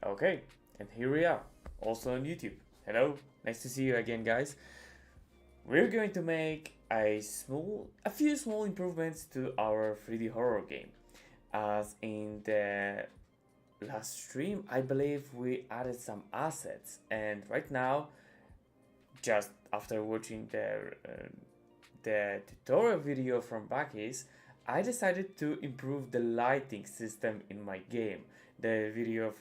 Okay, and here we are, also on YouTube. Hello, nice to see you again, guys. We're going to make a few small improvements to our 3D horror game. As in the last stream, I believe we added some assets, and right now, just after watching the tutorial video from Bakis, I decided to improve the lighting system in my game. The video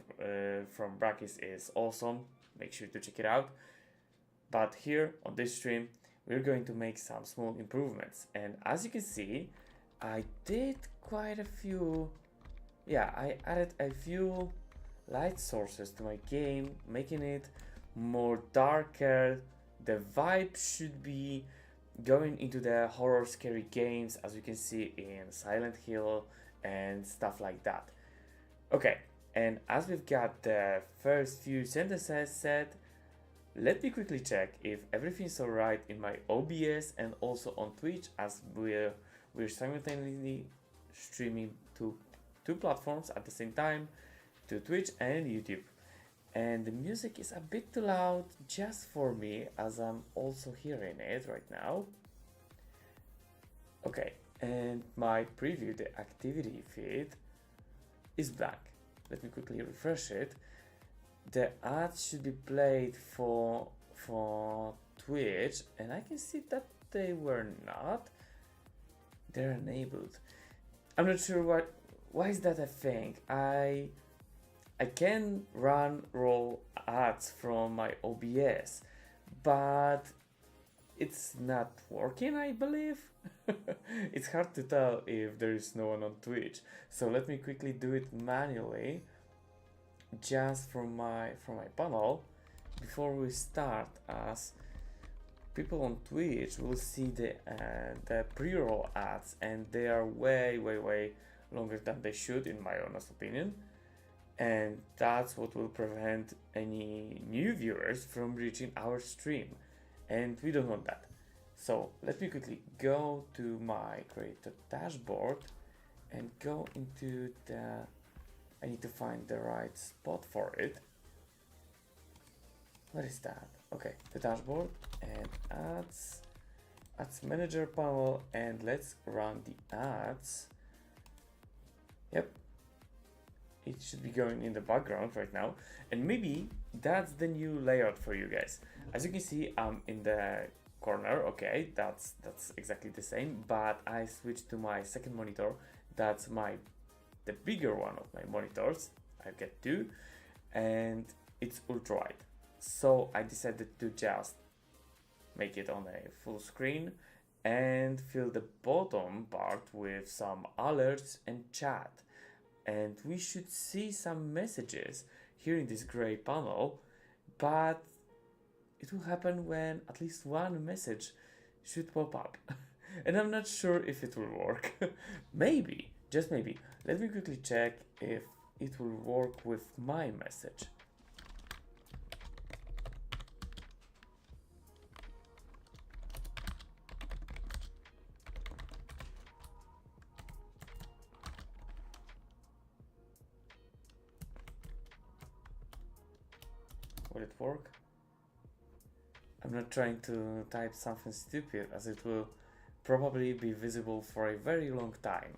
from Bakis is awesome, make sure to check it out. But here on this stream, we're going to make some small improvements. And as you can see, I did quite a few, I added a few light sources to my game, making it more darker. The vibe should be going into the horror scary games, as you can see in Silent Hill and stuff like that. Okay, and as we've got the first few sentences set, let me quickly check if everything's alright in my OBS and also on Twitch, as we're simultaneously streaming to two platforms at the same time, to Twitch and YouTube. And the music is a bit too loud just for me, as I'm also hearing it right now. Okay, and my preview, the activity feed, is blank. Let me quickly refresh it. The ads should be played for Twitch, and I can see that they were not. They're enabled. I'm not sure why is that a thing. I can roll ads from my OBS, but it's not working, I believe. It's hard to tell if there is no one on Twitch. So let me quickly do it manually, just from my panel, before we start, as people on Twitch will see the pre-roll ads, and they are way longer than they should, in my honest opinion. And that's what will prevent any new viewers from reaching our stream, and we don't want that. So let me quickly go to my creator dashboard and go into I need to find the right spot for it. What is that? Okay, the dashboard and ads manager panel, and let's run the ads. Yep, it should be going in the background right now, and maybe that's the new layout for you guys. As you can see, I'm in the corner. Okay, that's exactly the same, but I switched to my second monitor. That's the bigger one of my monitors. I've got two, and it's ultra wide. So I decided to just make it on a full screen and fill the bottom part with some alerts and chat. And we should see some messages here in this gray panel, but it will happen when at least one message should pop up. And I'm not sure if it will work. Maybe, just maybe. Let me quickly check if it will work with my message. Will it work? I'm not trying to type something stupid, as it will probably be visible for a very long time.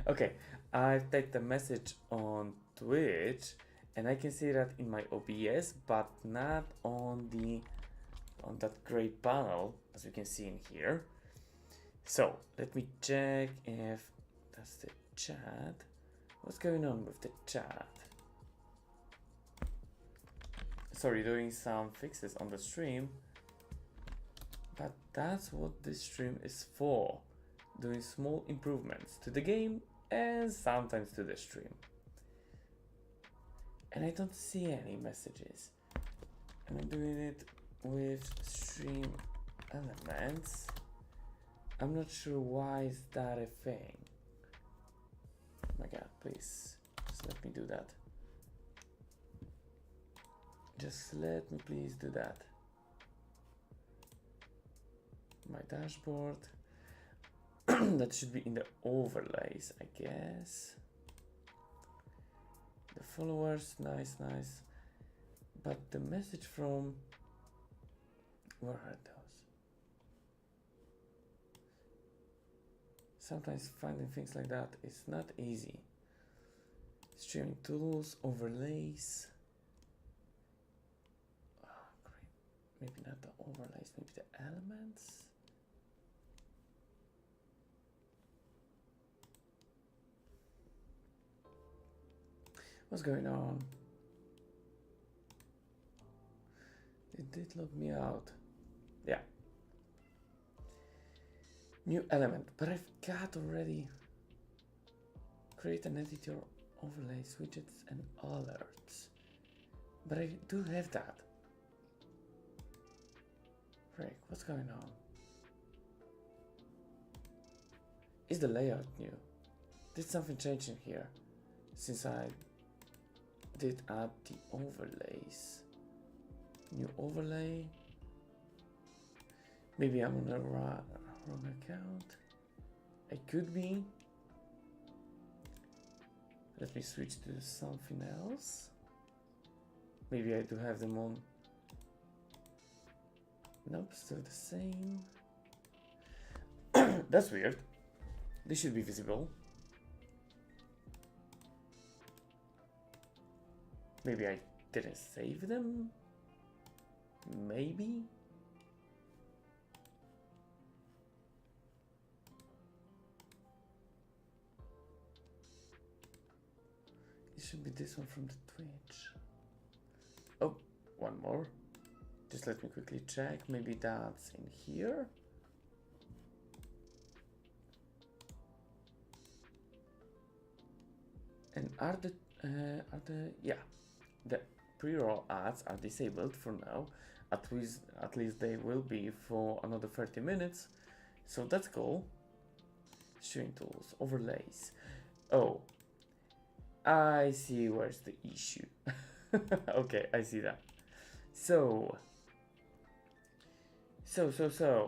Okay, I've typed a message on Twitch, and I can see that in my OBS, but not on that gray panel, as you can see in here. So let me check if that's the chat. What's going on with the chat? Sorry, doing some fixes on the stream, but that's what this stream is for, doing small improvements to the game and sometimes to the stream. And I don't see any messages, and I'm doing it with stream elements. I'm not sure why is that a thing. Oh my god, please just let me do that. Just let me please do that. My dashboard. That should be in the overlays, I guess. The followers, nice. But the message from, where are those? Sometimes finding things like that is not easy. Streaming tools, overlays. Oh, great. Maybe not the overlays, maybe the elements. What's going on? It did log me out. Yeah. New element, but I've got already. Create an editor, overlays, widgets, and alerts. But I do have that. Frick, what's going on? Is the layout new? Did something change in here since I did add the overlays? New overlay. Maybe I'm on the wrong account. I could be. Let me switch to something else. Maybe I do have them on. Nope, still the same. That's weird. They should be visible. Maybe I didn't save them? Maybe? It should be this one from the Twitch. Oh, one more. Just let me quickly check. Maybe that's in here. And are the pre-roll ads are disabled for now. At least they will be for another 30 minutes. So that's cool. Streaming tools, overlays. Oh, I see where's the issue. Okay, I see that. So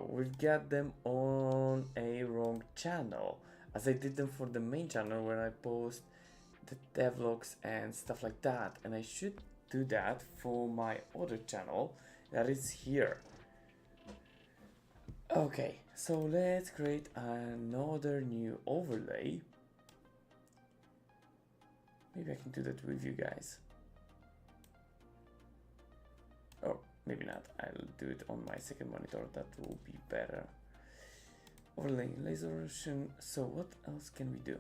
we've got them on a wrong channel, as I did them for the main channel where I post the devlogs and stuff like that, and I should do that for my other channel that is here. Okay, so let's create another new overlay. Maybe I can do that with you guys. Oh, maybe not. I'll do it on my second monitor. That will be better. Overlay resolution. So what else can we do?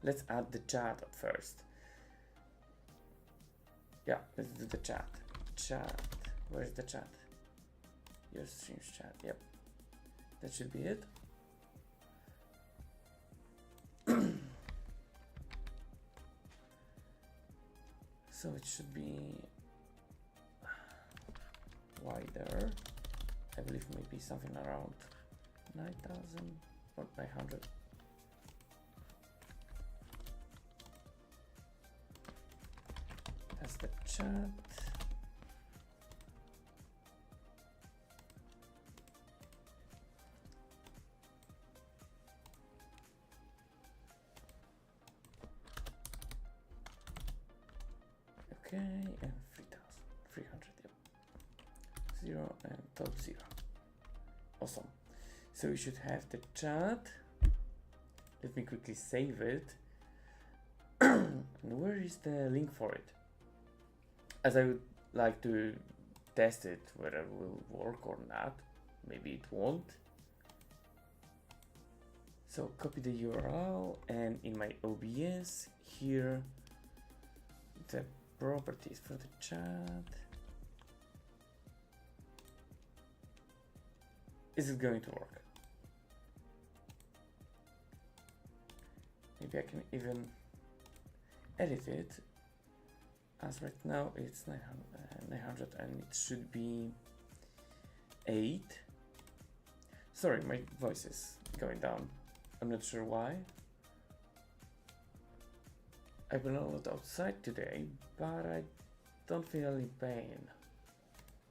Let's add the chat at first. Yeah, let's do the chat. Chat. Where's the chat? Your streams chat. Yep. That should be it. So it should be wider. I believe maybe something around 9,000 or 900. That's the chat. Okay, and 3,300, yep. 0 and top 0. Awesome. So we should have the chat. Let me quickly save it. And where is the link for it? As I would like to test it whether it will work or not. Maybe it won't. So copy the URL, and in my OBS here, the properties for the chat. Is it going to work? Maybe I can even edit it, as right now it's 900 and it should be 8. Sorry, my voice is going down. I'm not sure why. I've been a lot outside today, but I don't feel any pain.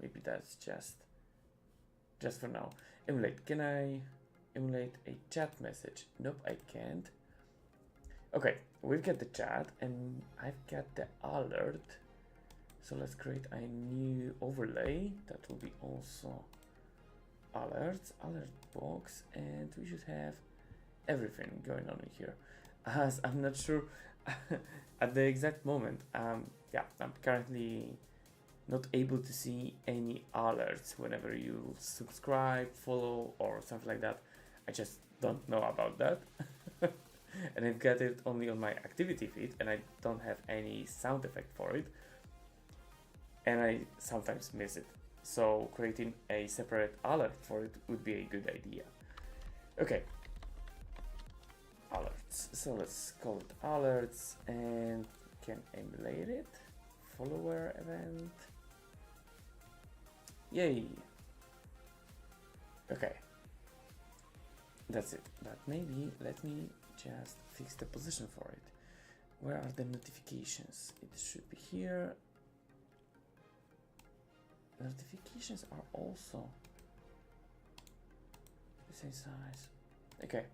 Maybe that's just for now. Emulate. Can I emulate a chat message? Nope, I can't. Okay, we've got the chat and I've got the alert. So let's create a new overlay that will be also alerts, alert box, and we should have everything going on in here. As I'm not sure at the exact moment, yeah, I'm currently not able to see any alerts whenever you subscribe, follow, or something like that. I just don't know about that. And I've got it only on my activity feed, and I don't have any sound effect for it. And I sometimes miss it. So creating a separate alert for it would be a good idea. Okay. Alerts. So let's call it alerts and can emulate it. Follower event. Yay. Okay. That's it. But maybe let me just fix the position for it. Where are the notifications? It should be here. Notifications are also the same size. Okay,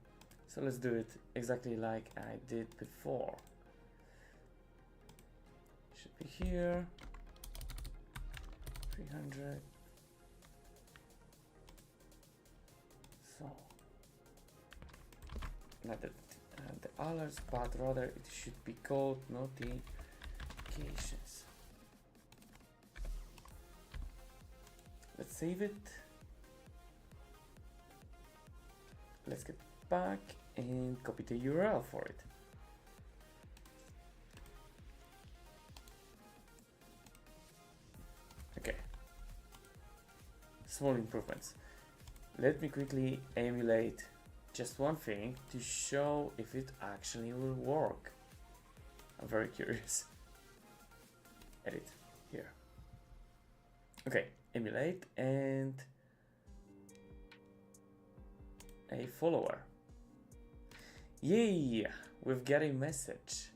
so let's do it exactly like I did before. Should be here. 300. So not the alerts, but rather it should be called notifications. Let's save it. Let's get back and copy the URL for it. Okay. Small improvements. Let me quickly emulate just one thing to show if it actually will work. I'm very curious. Edit here. Okay, emulate and a follower. Yay! We've got a message.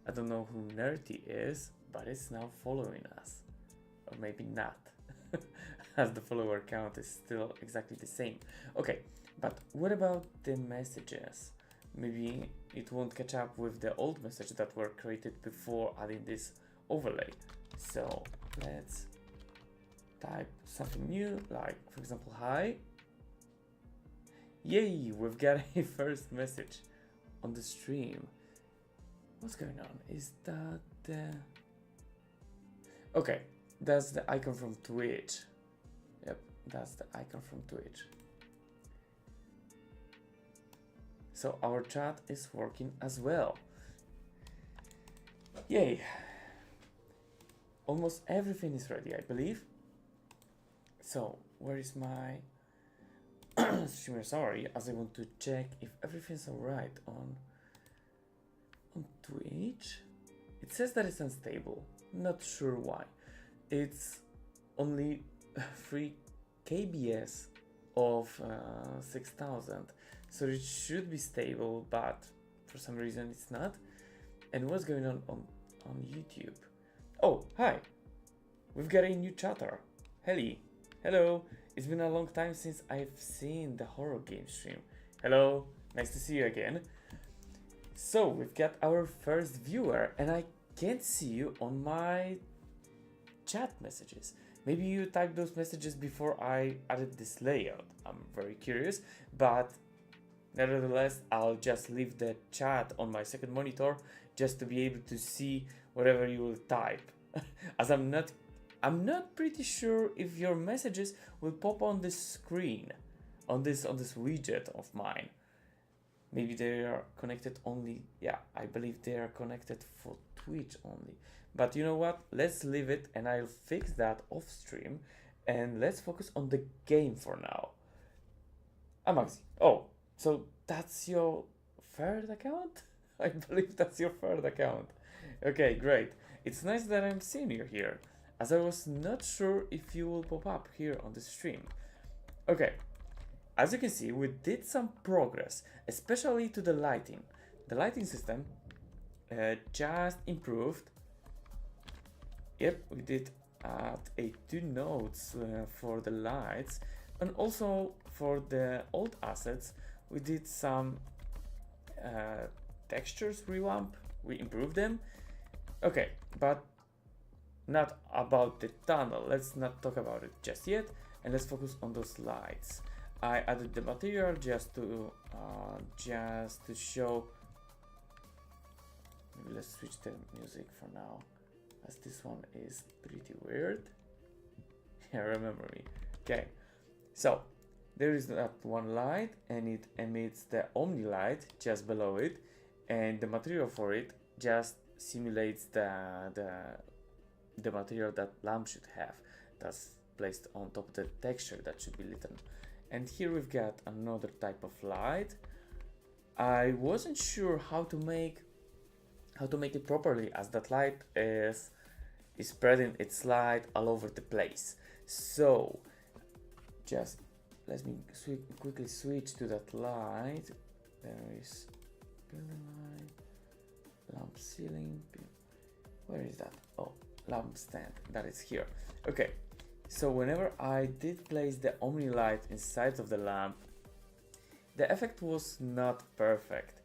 I don't know who Nerdy is, but it's now following us. Or maybe not, as the follower count is still exactly the same. Okay, but what about the messages? Maybe it won't catch up with the old messages that were created before adding this overlay. So let's type something new, like for example, hi. Yay, we've got a first message on the stream. What's going on? Is that the... Okay, that's the icon from Twitch. Yep, that's the icon from Twitch. So our chat is working as well. Yay. Almost everything is ready, I believe. So, where is my streamer summary? As I want to check if everything's alright on Twitch. It says that it's unstable. Not sure why. It's only 3 kbs of 6000, so it should be stable, but for some reason it's not. And what's going on YouTube? Oh, hi! We've got a new chatter. Hello! It's been a long time since I've seen the horror game stream. Hello, nice to see you again. So, we've got our first viewer, and I can't see you on my chat messages. Maybe you typed those messages before I added this layout. I'm very curious, but nevertheless, I'll just leave the chat on my second monitor just to be able to see whatever you will type. As I'm not pretty sure if your messages will pop on this screen, on this widget of mine. Maybe they are connected only. Yeah, I believe they are connected for Twitch only. But you know what? Let's leave it and I'll fix that off stream. And let's focus on the game for now. Amaxi. Oh, so that's your third account? I believe that's your third account. Okay, great. It's nice that I'm seeing you here, as I was not sure if you will pop up here on the stream. Okay. As you can see, we did some progress, especially to the lighting. The lighting system just improved. Yep, we did add 2 nodes for the lights, and also for the old assets, we did some textures revamp, we improve them. Okay, but not about the tunnel. Let's not talk about it just yet, and let's focus on those lights. I added the material just to show. Maybe let's switch the music for now, as this one is pretty weird. Yeah, remember me. Okay, so there is that one light, and it emits the Omni light just below it, and the material for it just simulates the material that lamp should have. That's placed on top of the texture that should be lit. And here we've got another type of light. I wasn't sure how to make it properly, as that light is spreading its light all over the place. So just let me quickly switch to that light. There is building light, lamp ceiling. Where is that? Oh, lamp stand. That is here. Okay. So whenever I did place the Omni light inside of the lamp, the effect was not perfect.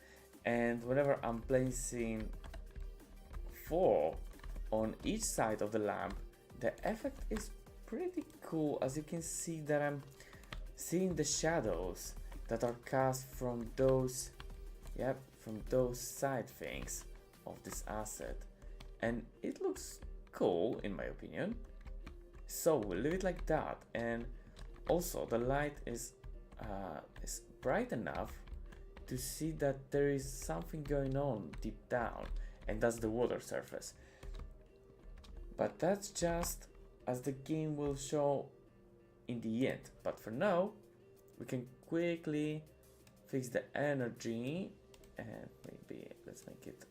And whenever I'm placing 4 on each side of the lamp, the effect is pretty cool, as you can see that I'm seeing the shadows that are cast from those, from those side things of this asset. And it looks cool in my opinion. So we'll leave it like that, and also the light is bright enough to see that there is something going on deep down, and that's the water surface. But that's just as the game will show in the end. But for now, we can quickly fix the energy, and maybe let's make it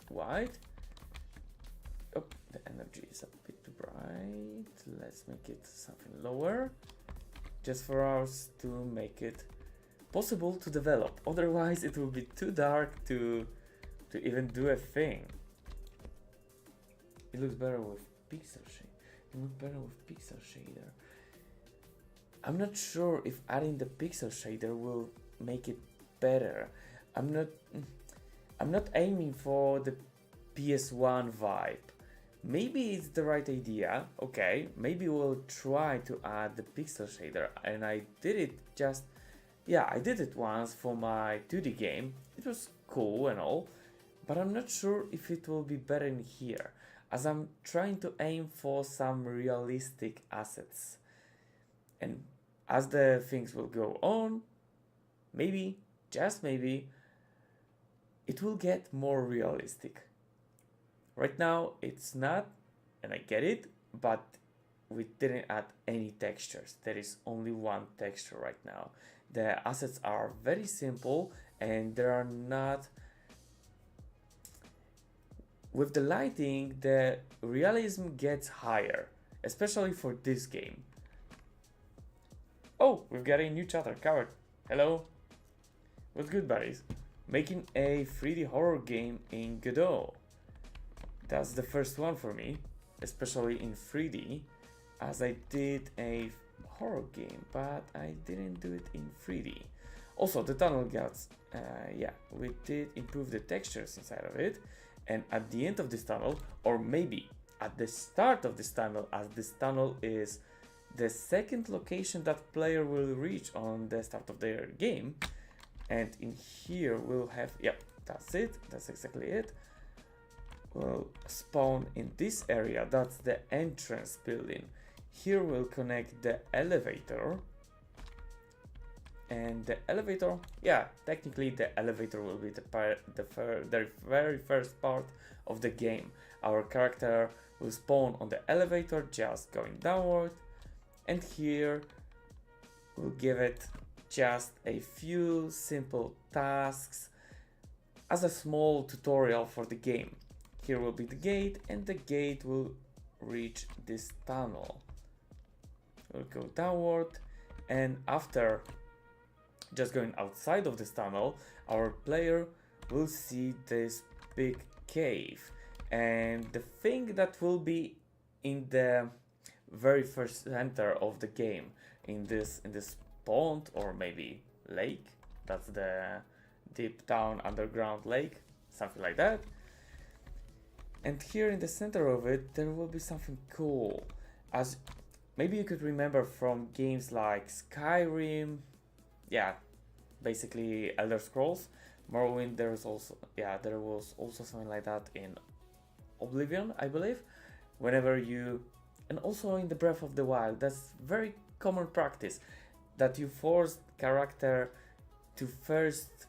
white. Oh, the energy is a bit too bright. Let's make it something lower, just for us to make it possible to develop. Otherwise, it will be too dark to even do a thing. It looks better with pixel shade. It looks better with pixel shader. I'm not sure if adding the pixel shader will make it better. I'm not aiming for the PS1 vibe. Maybe it's the right idea. Okay, maybe we'll try to add the pixel shader. And I did it I did it once for my 2D game. It was cool and all, but I'm not sure if it will be better in here, as I'm trying to aim for some realistic assets. And as the things will go on, maybe, just maybe, it will get more realistic. Right now it's not, and I get it, but we didn't add any textures. There is only one texture right now. The assets are very simple, and there are not... With the lighting, the realism gets higher, especially for this game. Oh, we've got a new chatter, Coward. Hello. What's good, buddies? Making a 3D horror game in Godot. That's the first one for me, especially in 3D, as I did a horror game, but I didn't do it in 3D. Also, the tunnel guts, we did improve the textures inside of it, and at the end of this tunnel, or maybe at the start of this tunnel, as this tunnel is the second location that player will reach on the start of their game, and in here we'll have, that's it, that's exactly it. Will spawn in this area. That's the entrance building. Here we'll connect the elevator, and the elevator, technically the elevator will be the very first part of the game. Our character will spawn on the elevator, just going downward, and here we'll give it just a few simple tasks as a small tutorial for the game. Here will be the gate, and the gate will reach this tunnel. We'll go downward, and after just going outside of this tunnel, our player will see this big cave, and the thing that will be in the very first center of the game, in this pond or maybe lake. That's the deep down underground lake, something like that. And here in the center of it, there will be something cool. As maybe you could remember from games like Skyrim, yeah, basically Elder Scrolls, Morrowind. There was also something like that in Oblivion, I believe. Whenever you, and also in the Breath of the Wild, that's very common practice, that you force character to first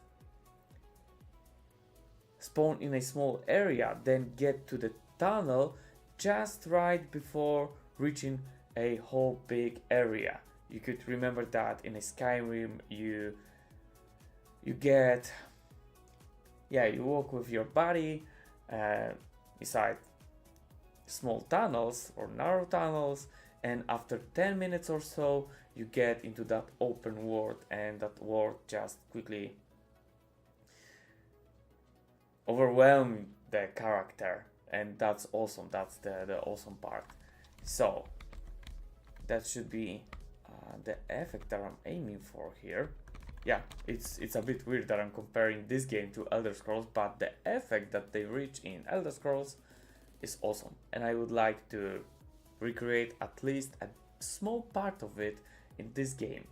spawn in a small area, then get to the tunnel just right before reaching a whole big area. You could remember that in a Skyrim, you get, yeah, you walk with your body beside small tunnels or narrow tunnels, and after 10 minutes or so you get into that open world, and that world just quickly overwhelm the character, and that's awesome. That's the awesome part. So that should be the effect that I'm aiming for here. Yeah, it's a bit weird that I'm comparing this game to Elder Scrolls, but the effect that they reach in Elder Scrolls is awesome, and I would like to recreate at least a small part of it in this game.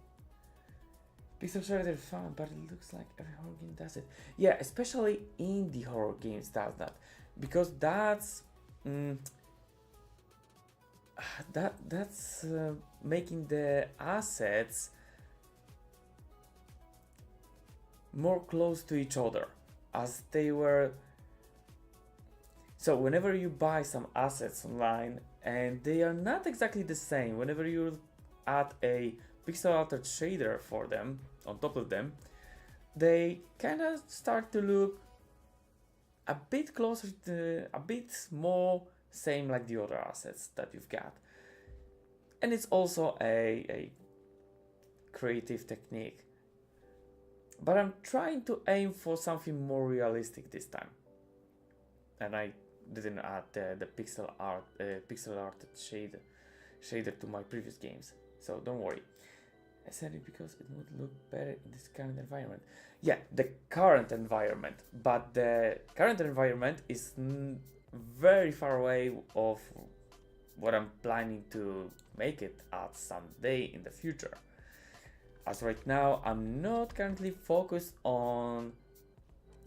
Pixel shaded is fun, but it looks like every horror game does it. Yeah, especially indie horror games does that, because that's making the assets more close to each other, as they were. So whenever you buy some assets online and they are not exactly the same, whenever you add a pixel altered shader for them on top of them, they kind of start to look a bit closer to, a bit more same like the other assets that you've got. And it's also a creative technique. But I'm trying to aim for something more realistic this time. And I didn't add the pixel art shader to my previous games, so don't worry. I said it because it would look better in this current environment. Yeah, the current environment, but the current environment is very far away of what I'm planning to make it at someday in the future. As right now, I'm not currently focused on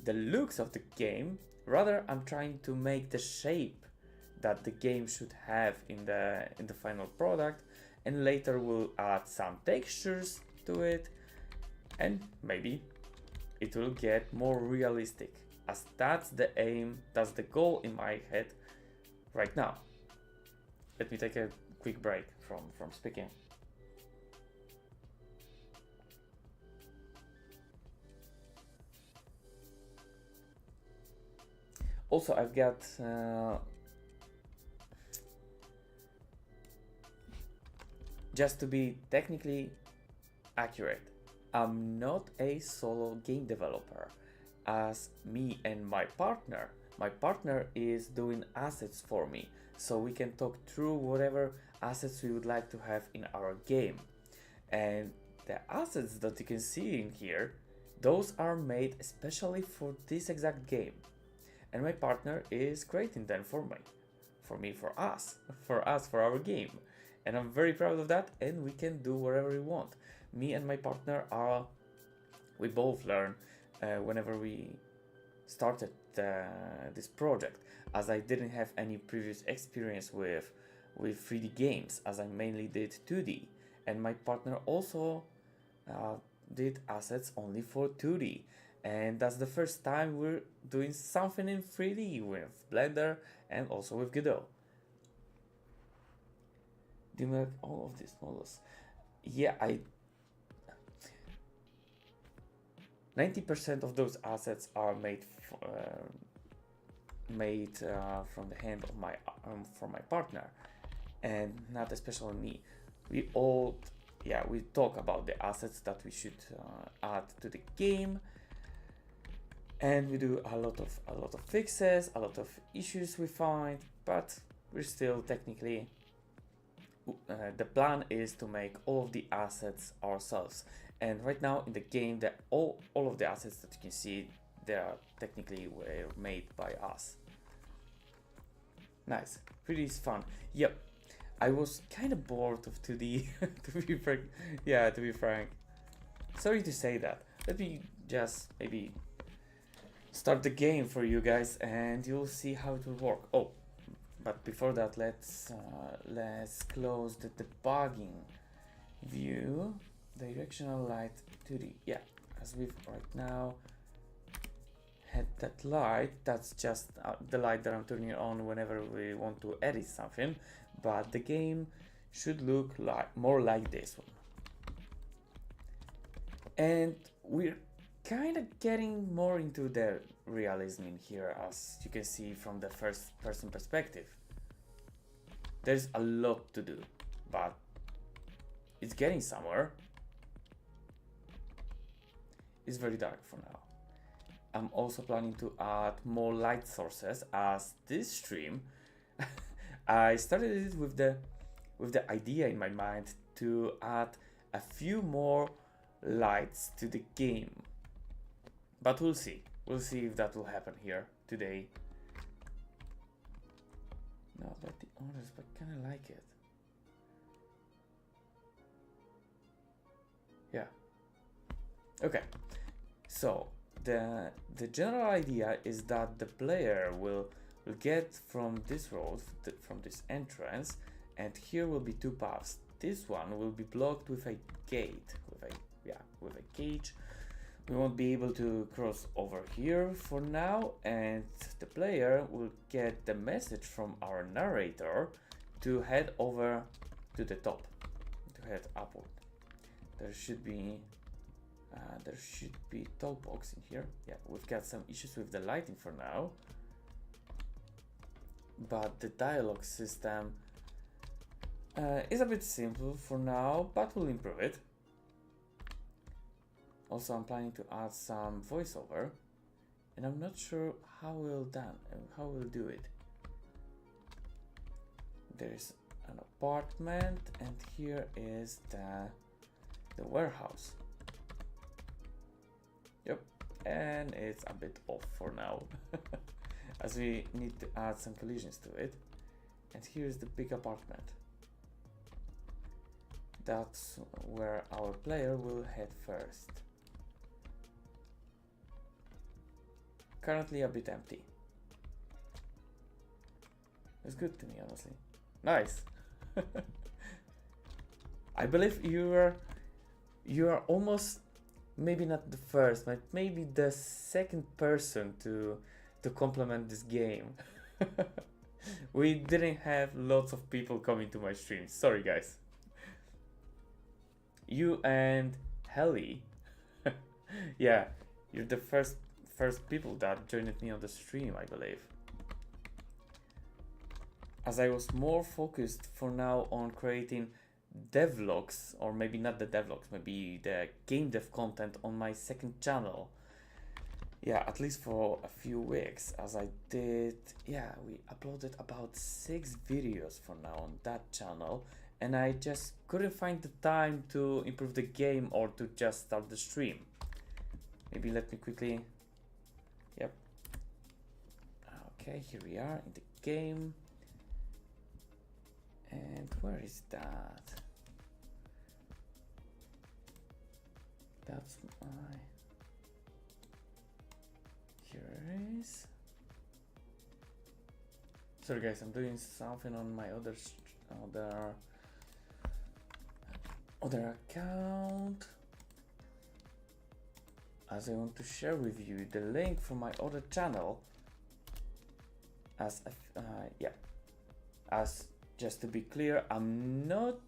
the looks of the game. Rather, I'm trying to make the shape that the game should have in the final product, and later we'll add some textures to it, and maybe it will get more realistic, as that's the aim, that's the goal in my head right now. Let me take a quick break from speaking. Also, I've got just to be technically accurate, I'm not a solo game developer, as me and my partner is doing assets for me, so we can talk through whatever assets we would like to have in our game. And the assets that you can see in here, those are made especially for this exact game. And my partner is creating them for us, for our game. And I'm very proud of that, and we can do whatever we want. Me and my partner we both learn whenever we started this project, as I didn't have any previous experience with 3D games, as I mainly did 2D. And my partner also did assets only for 2D. And that's the first time we're doing something in 3D with Blender and also with Godot. Do you make all of these models? Yeah, 90% of those assets are made from the hand of my from my partner, and not especially me. We talk about the assets that we should add to the game. And we do a lot of fixes, a lot of issues we find, but we're still technically the plan is to make all of the assets ourselves. And right now in the game, that all of the assets that you can see, they are technically were made by us. Nice, pretty fun. Yep, I was kind of bored of 2D to be frank. Yeah, to be frank. Sorry to say that. Let me just maybe start the game for you guys, and you'll see how it will work. Oh, but before that, let's close the debugging view. Directional light 2D. Yeah, as we've right now had that light. That's just the light that I'm turning on whenever we want to edit something. But the game should look like more like this one. And we're kind of getting more into the realism in here, as you can see from the first person perspective. There's a lot to do, but it's getting somewhere. It's very dark for now. I'm also planning to add more light sources, as this stream I started it with the idea in my mind to add a few more lights to the game. But we'll see. We'll see if that will happen here today. Not like the others, but kind of like it. Yeah. Okay. So the general idea is that the player will get from this road, from this entrance, and here will be two paths. This one will be blocked with a gate, with a cage. We won't be able to cross over here for now, and the player will get the message from our narrator to head over to the top, to head upward. There should be talk box in here. Yeah, we've got some issues with the lighting for now, but the dialogue system is a bit simple for now, but we'll improve it. Also, I'm planning to add some voiceover, and I'm not sure how we'll do it. There's an apartment, and here is the warehouse. Yep, and it's a bit off for now, as we need to add some collisions to it. And here's the big apartment. That's where our player will head first. Currently a bit empty. It's good to me, honestly. Nice. I believe you are almost, maybe not the first, but maybe the second person to compliment this game. We didn't have lots of people coming to my streams. Sorry, guys. You and Helly. Yeah, you're the first people that joined me on the stream, I believe. As I was more focused for now on creating devlogs, or maybe not the devlogs, maybe the game dev content on my second channel. Yeah, at least for a few weeks, as I did. Yeah, we uploaded about 6 videos for now on that channel, and I just couldn't find the time to improve the game or to just start the stream. Maybe let me quickly. Yep. Okay, here we are in the game. And where is that? That's my. Here it is. Sorry guys, I'm doing something on my other account, as I want to share with you the link for my other channel. As just to be clear, I'm not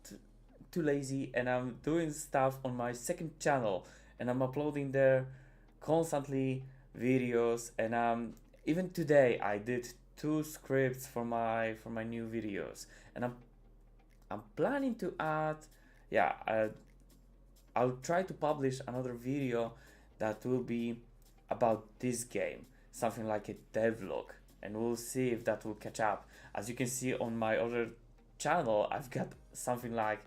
too lazy, and I'm doing stuff on my second channel, and I'm uploading there constantly videos. And even today I did 2 scripts for my new videos, and I'm planning to add. I'll try to publish another video that will be about this game, something like a devlog, and we'll see if that will catch up. As you can see on my other channel, I've got something like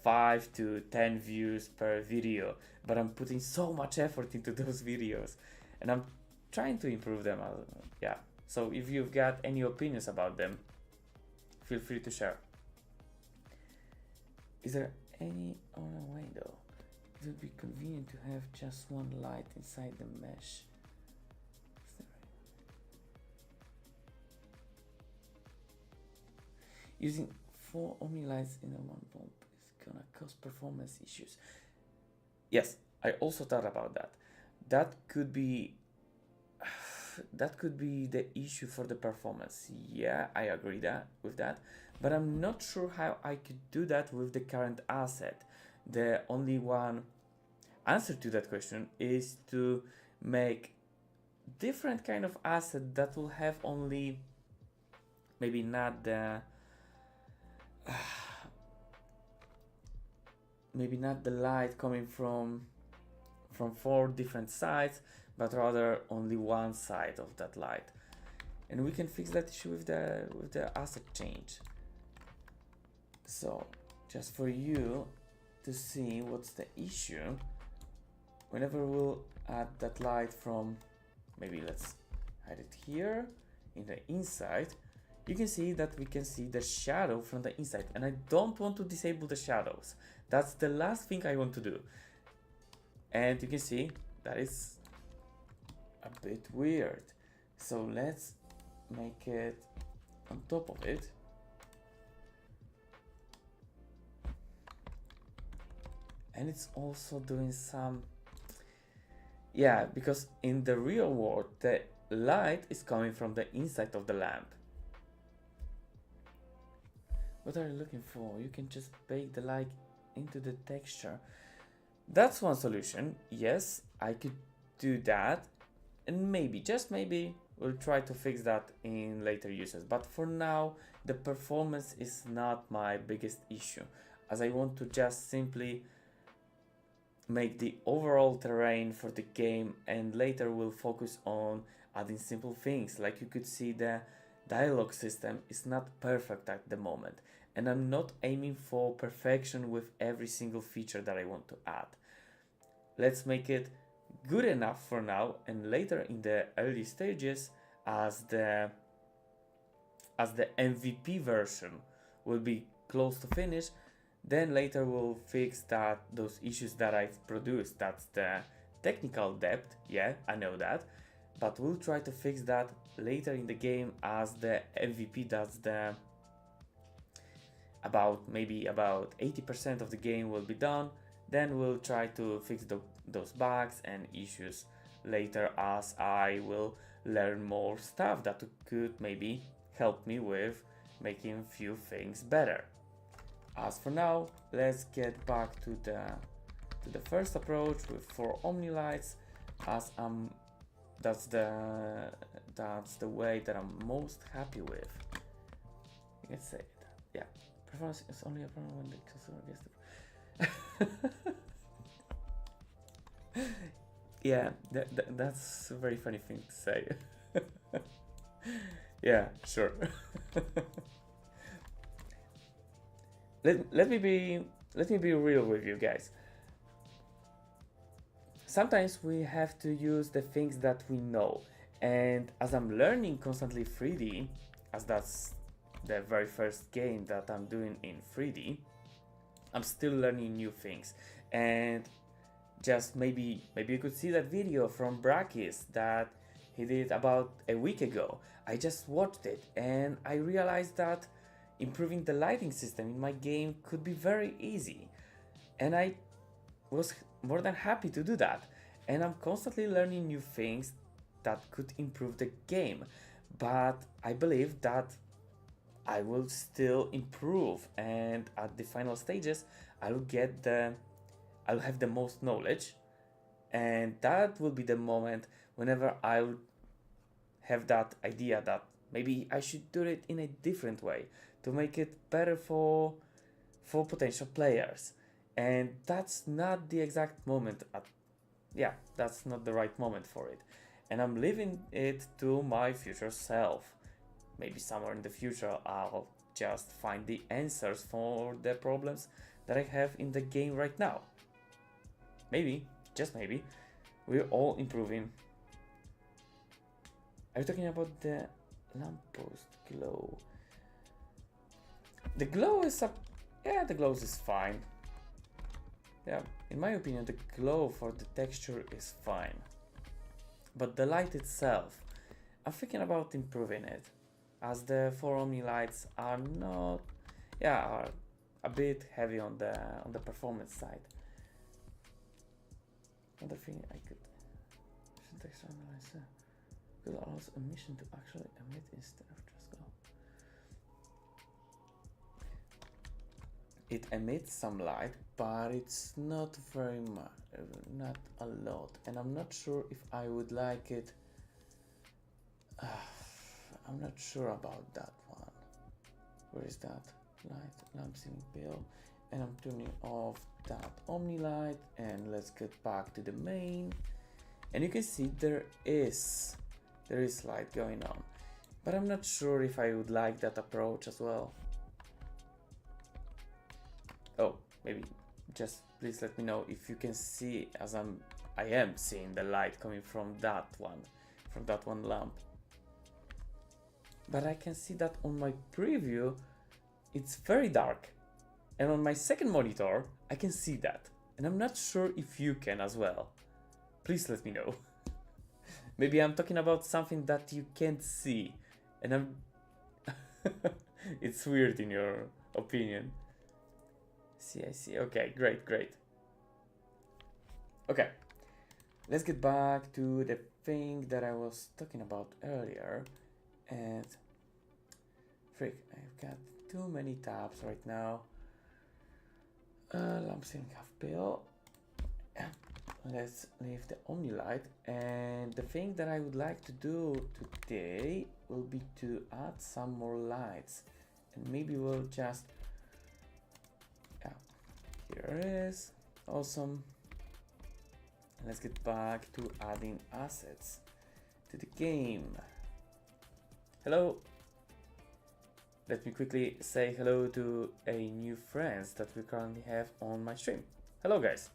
5 to 10 views per video, but I'm putting so much effort into those videos and I'm trying to improve them. Yeah, so if you've got any opinions about them, feel free to share. Is there any other way though? It would be convenient to have just one light inside the mesh. Using 4 Omni lights in a one bulb is gonna cause performance issues. Yes, I also thought about that. That could be the issue for the performance. Yeah, I agree with that, but I'm not sure how I could do that with the current asset. The only one answer to that question is to make different kind of asset that will have only maybe not the maybe not the light coming from 4 different sides, but rather only one side of that light, and we can fix that issue with the asset change. So just for you to see what's the issue, whenever we'll add that light from, maybe let's hide it here in the inside, you can see that we can see the shadow from the inside, and I don't want to disable the shadows. That's the last thing I want to do. And you can see that is a bit weird. So let's make it on top of it. And it's also doing some, yeah, because in the real world, the light is coming from the inside of the lamp. What are you looking for? You can just bake the light into the texture. That's one solution. Yes, I could do that. And maybe, just maybe, we'll try to fix that in later uses. But for now, the performance is not my biggest issue, as I want to just simply make the overall terrain for the game, and later we'll focus on adding simple things. Like you could see, the dialogue system is not perfect at the moment, and I'm not aiming for perfection with every single feature that I want to add. Let's make it good enough for now, and later in the early stages, as the MVP version will be close to finish, then later we'll fix those issues that I've produced. That's the technical debt, yeah, I know that, but we'll try to fix that later in the game, as the MVP does maybe about 80% of the game will be done. Then we'll try to fix those bugs and issues later, as I will learn more stuff that could maybe help me with making few things better. As for now, let's get back to the first approach with 4 Omni lights, as that's the way that I'm most happy with. You can say that, yeah. Performance is only a problem when the customer gets the yeah, that's a very funny thing to say. Yeah, sure. Let me be real with you guys. Sometimes we have to use the things that we know, and as I'm learning constantly 3D, as that's the very first game that I'm doing in 3D, I'm still learning new things. And just maybe you could see that video from Brakis that he did about a week ago. I just watched it and I realized that improving the lighting system in my game could be very easy, and I was more than happy to do that. And I'm constantly learning new things that could improve the game, but I believe that I will still improve, and at the final stages I'll have the most knowledge, and that will be the moment whenever I'll have that idea that maybe I should do it in a different way to make it better for potential players. And that's not the exact moment that's not the right moment for it, and I'm leaving it to my future self. Maybe somewhere in the future I'll just find the answers for the problems that I have in the game right now. Maybe, just maybe, we're all improving. Are you talking about the lamppost glow? The glow is up. Yeah, the glow is fine. Yeah, in my opinion, the glow for the texture is fine. But the light itself, I'm thinking about improving it, as the 4 Omni lights are not, yeah, are a bit heavy on the performance side. Another thing I could texture analyzer could allow emission to actually emit instead of just go. It emits some light, but it's not very much, not a lot, and I'm not sure if I would like it. I'm not sure about that one. Where is that? Light, lamp ceiling bill, and I'm turning off that Omni light, and let's get back to the main, and you can see there is light going on, but I'm not sure if I would like that approach as well. Oh, maybe just please let me know if you can see, as I am seeing the light coming from that one lamp. But I can see that on my preview, it's very dark. And on my second monitor, I can see that. And I'm not sure if you can as well. Please let me know. Maybe I'm talking about something that you can't see. And I'm... It's weird in your opinion. See, I see. Okay, great. Okay. Let's get back to the thing that I was talking about earlier. And... Frick, I've got too many tabs right now. Lamp ceiling half bill. Let's leave the Omni light, and the thing that I would like to do today will be to add some more lights, and maybe we'll just here it is. Awesome. And let's get back to adding assets to the game. Hello. Let me quickly say hello to a new friends that we currently have on my stream. Hello guys.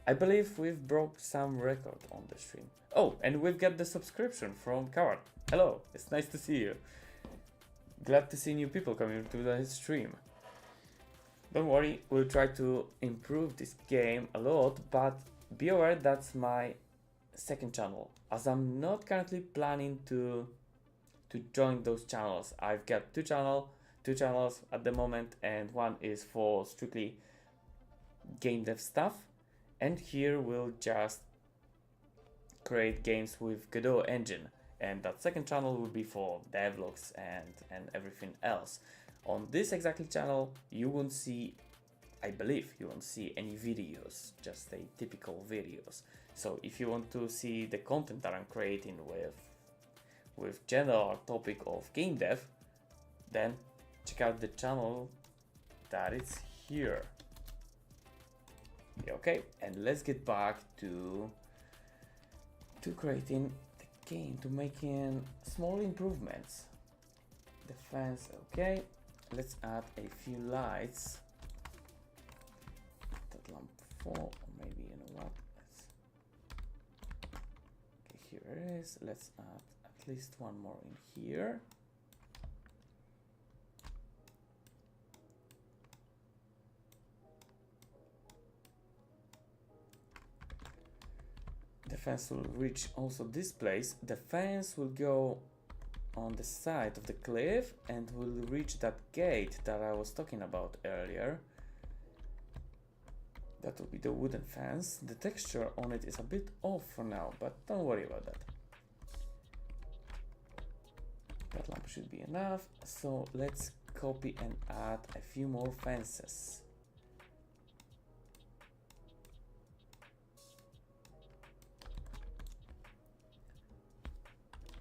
I believe we've broke some record on the stream. Oh, and we've got the subscription from Coward. Hello, it's nice to see you. Glad to see new people coming to the stream. Don't worry, we'll try to improve this game a lot, but be aware that's my second channel, as I'm not currently planning to join those channels. I've got two channels at the moment, and one is for strictly game dev stuff, and here we'll just create games with Godot engine, and that second channel will be for devlogs and everything else. On this exactly channel you won't see, I believe you won't see any videos, just a typical videos. So if you want to see the content that I'm creating with general topic of game dev, then check out the channel that is here. Okay, and let's get back to creating the game, to making small improvements. The fence, okay. Let's add a few lights. That lamp 4, or maybe, you know what? Okay, here it is. Let's add at least one more in here. The fence will reach also this place. The fence will go on the side of the cliff and will reach that gate that I was talking about earlier. That will be the wooden fence. The texture on it is a bit off for now, but don't worry about that. That lamp should be enough. So let's copy and add a few more fences.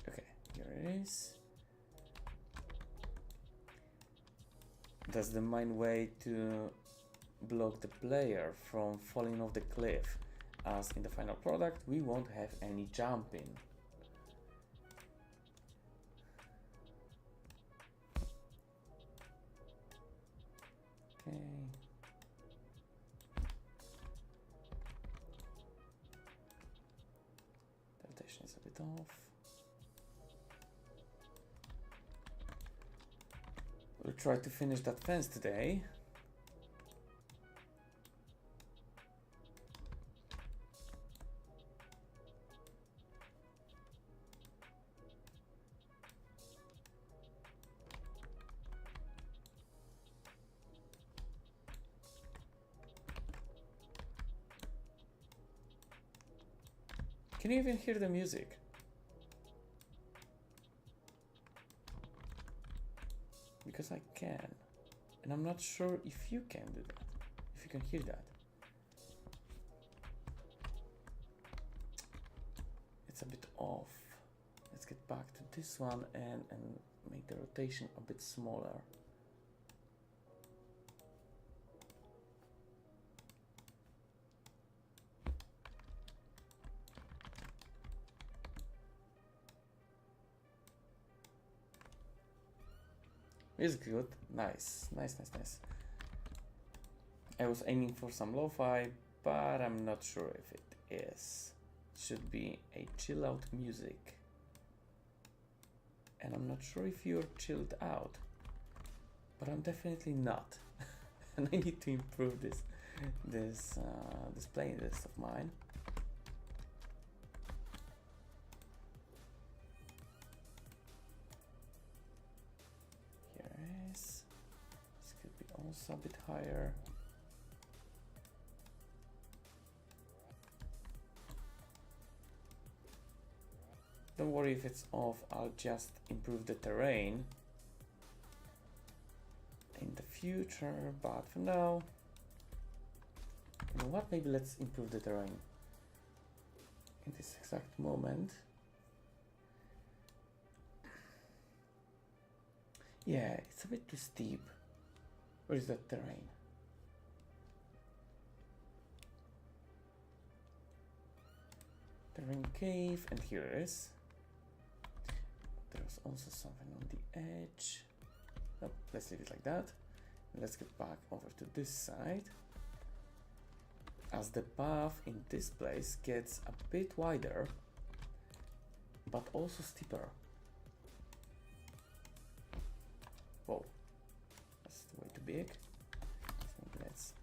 Okay, here it is. That's the main way to block the player from falling off the cliff, as in the final product we won't have any jumping. Okay. bit off. We'll try to finish that fence today. Can you even hear the music? Because I can. And I'm not sure if you can do that. If you can hear that. It's a bit off. Let's get back to this one and make the rotation a bit smaller. It's good. Nice. I was aiming for some lo-fi, but I'm not sure if it is. It should be a chill out music. And I'm not sure if you're chilled out, but I'm definitely not. And I need to improve this playlist of mine. This could be also a bit higher. Don't worry if it's off, I'll just improve the terrain in the future, but for now, you know what, maybe let's improve the terrain in this exact moment. Yeah, it's a bit too steep. Where is that terrain? Terrain cave, and here it is. There's also something on the edge. Nope, let's leave it like that. Let's get back over to this side. As the path in this place gets a bit wider, but also steeper. Whoa, that's way too big. So maybe let's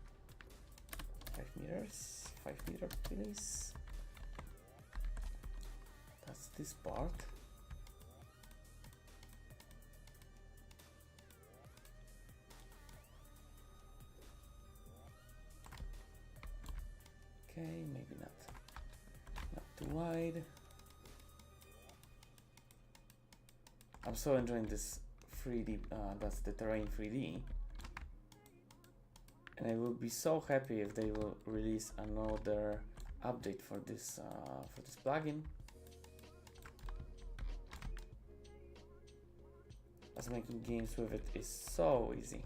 5 meters, 5 meter please. That's this part. Okay, maybe not too wide. I'm so enjoying this 3D, that's the terrain 3D. And I will be so happy if they will release another update for this plugin. As making games with it is so easy.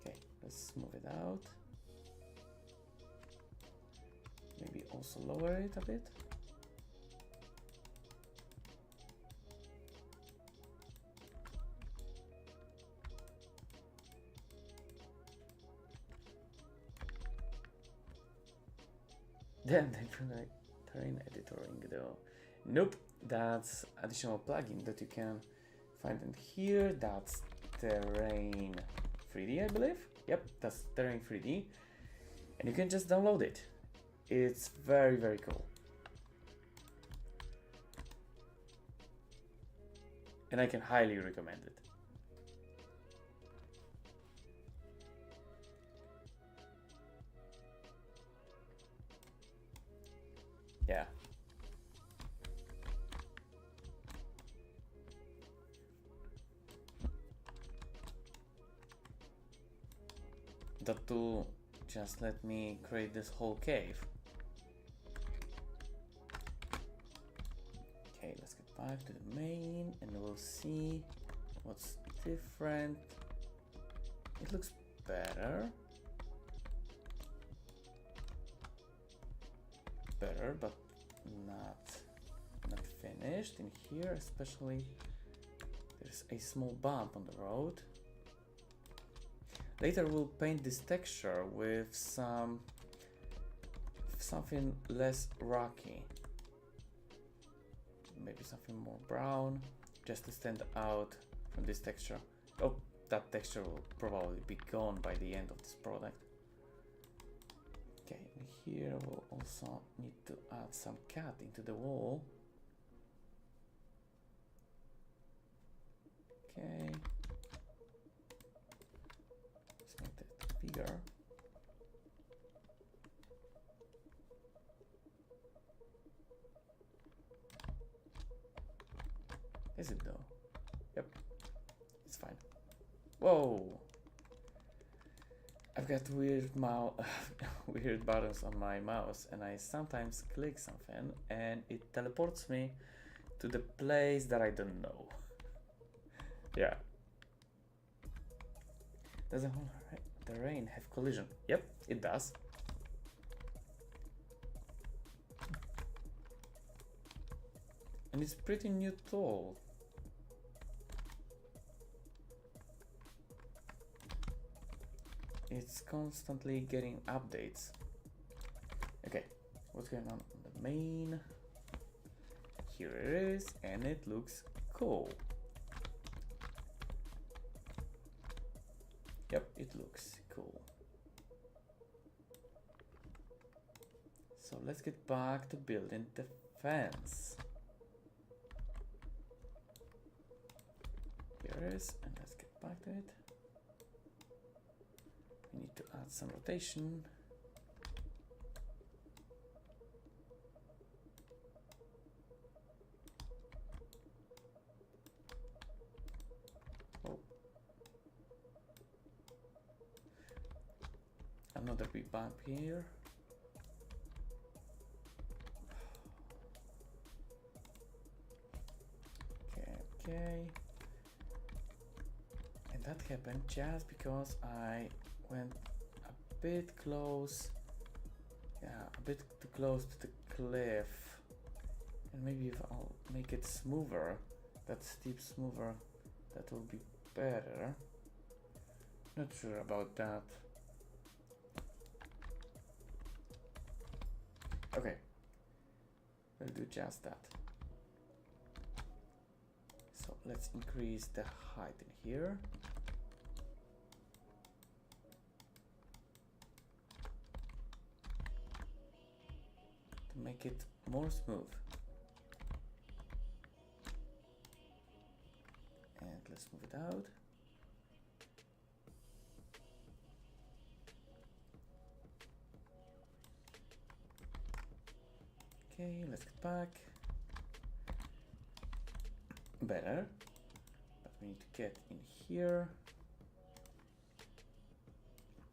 Okay, let's move it out. Maybe also lower it a bit. Then they put a terrain editor in Godot. Nope, that's additional plugin that you can find in here. That's terrain 3D, I believe. Yep, that's terrain 3D, and you can just download it. It's very, very cool. And I can highly recommend it. Yeah. That tool just let me create this whole cave. Okay, let's get back to the main and we'll see what's different. It looks better. But not finished. In here especially there's a small bump on the road. Later we'll paint this texture with something less rocky. maybe something more brown, just to stand out from this texture. Oh, that texture will probably be gone by the end of this product. Okay, and here we'll also need to add some cut into the wall. Okay. Let's make that bigger. Is it though? Yep, it's fine. Whoa! I've got weird weird buttons on my mouse, and I sometimes click something and it teleports me to the place that I don't know. Yeah. Does the whole terrain have collision? Yep, it does. And it's pretty new tool. It's constantly getting updates. Okay, what's going on the main? Here it is, and it looks cool. Yep, it looks cool. So let's get back to building the fence. Here it is, and let's get back to it. We need to add some rotation. Oh. Another big bump here. Okay. And that happened just because I went a bit close, a bit too close to the cliff. And maybe if I'll make it smoother, that steep smoother, that will be better. Not sure about that. Okay, we'll do just that. So let's increase the height in here. Make it more smooth. And let's move it out. Okay, let's get back. Better. But we need to get in here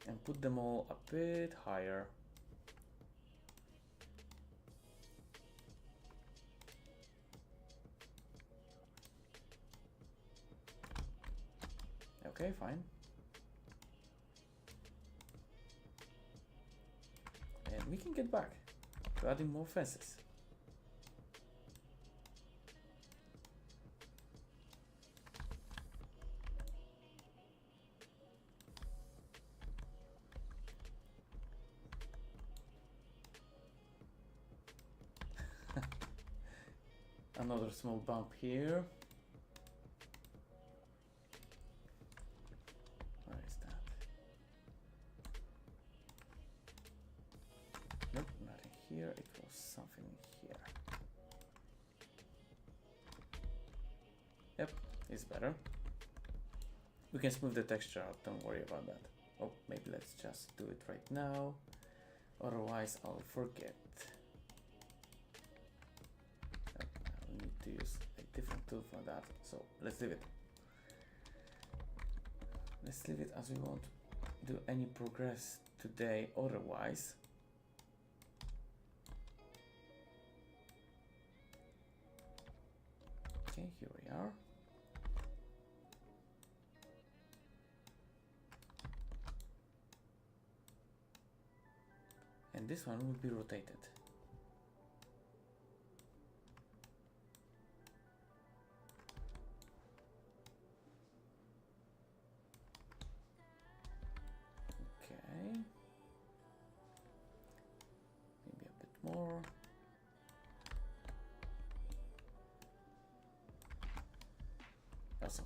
and put them all a bit higher. Okay, fine. And we can get back to adding more fences. Another small bump here. Nope, nothing here. It was something here. Yep, it's better. We can smooth the texture out, don't worry about that. Oh, maybe let's just do it right now. Otherwise, I'll forget. I'll need to use a different tool for that. So let's leave it. Let's leave it as we won't do any progress today otherwise. Okay, here we are. And this one will be rotated. Okay. Maybe a bit more. Awesome.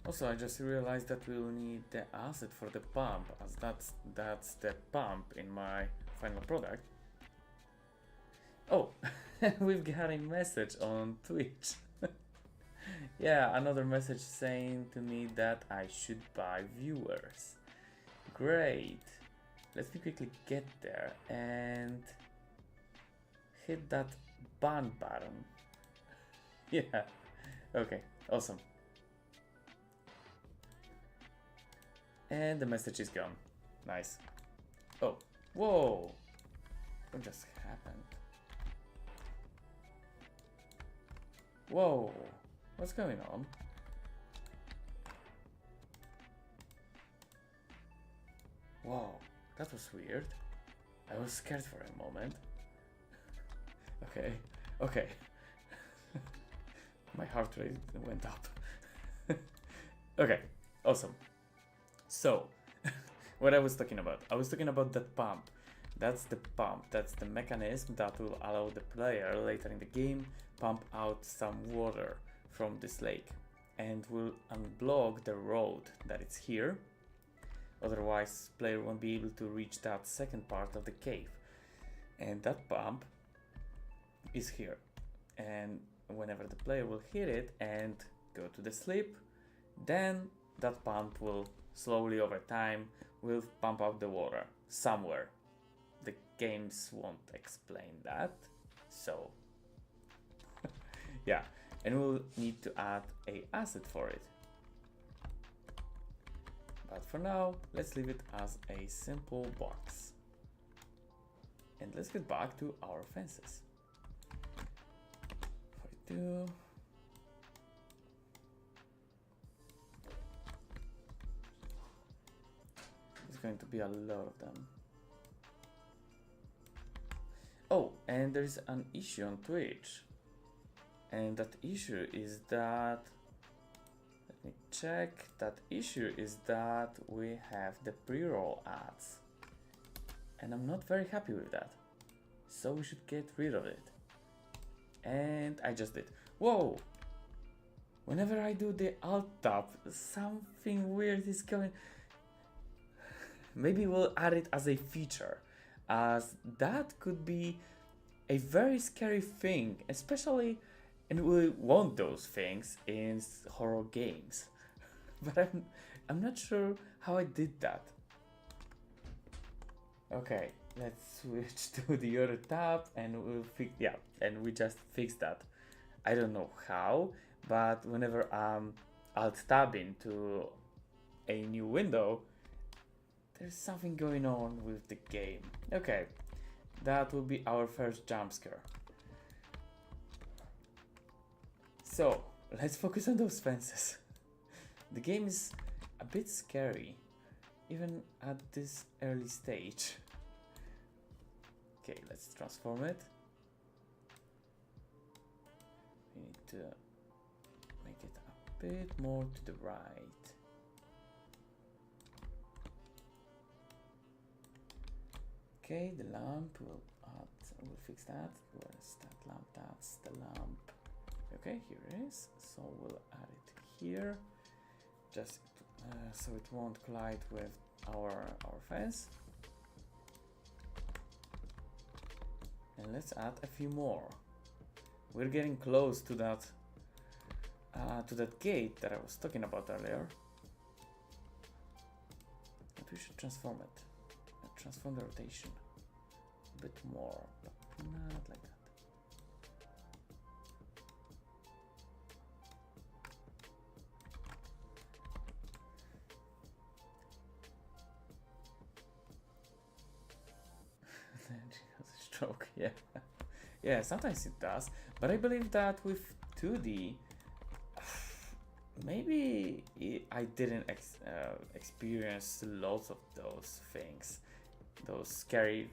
Also, I just realized that we'll need the asset for the pump, as that's the pump in my final product. Oh, we've got a message on Twitch. Yeah, another message saying to me that I should buy viewers. Great. Let me quickly get there and hit that ban button. Yeah. Okay, awesome. And the message is gone. Nice. Oh, whoa. What just happened? Whoa. What's going on? Whoa, that was weird. I was scared for a moment. Okay, okay. My heart rate went up. Okay, awesome. So, what I was talking about? I was talking about that pump. That's the pump. That's the mechanism that will allow the player later in the game pump out some water from this lake and will unblock the road that is here. Otherwise, player won't be able to reach that second part of the cave. And that pump is here. And whenever the player will hit it and go to the sleep, then that pump will slowly over time will pump out the water somewhere. The games won't explain that. So yeah, and we'll need to add a asset for it. But for now, let's leave it as a simple box. And let's get back to our fences. 42. There's going to be a lot of them. Oh, and there's an issue on Twitch. And that issue is that, let me check, that issue is that we have the pre-roll ads. And I'm not very happy with that. So we should get rid of it. And I just did. Whoa! Whenever I do the alt tab, something weird is going. Maybe we'll add it as a feature, as that could be a very scary thing, especially, and we want those things in horror games. But I'm not sure how I did that. Okay, let's switch to the other tab and we'll fix, yeah, and we just fixed that. I don't know how, but whenever I'm alt tabbing to a new window, there's something going on with the game. Okay, that will be our first jump scare. So, let's focus on those fences. The game is a bit scary, even at this early stage. Okay, let's transform it. We need to make it a bit more to the right. Okay, the lamp will add, we'll fix that. Where's that lamp? That's the lamp. Okay, here it is. So we'll add it here, just so it won't collide with our fence. And let's add a few more. We're getting close to that gate that I was talking about earlier. But we should transform it. Transform the rotation a bit more, but not like that. Then she has a stroke. Yeah, yeah. Sometimes it does, but I believe that with 2D, maybe I didn't experience lots of those things. Those scary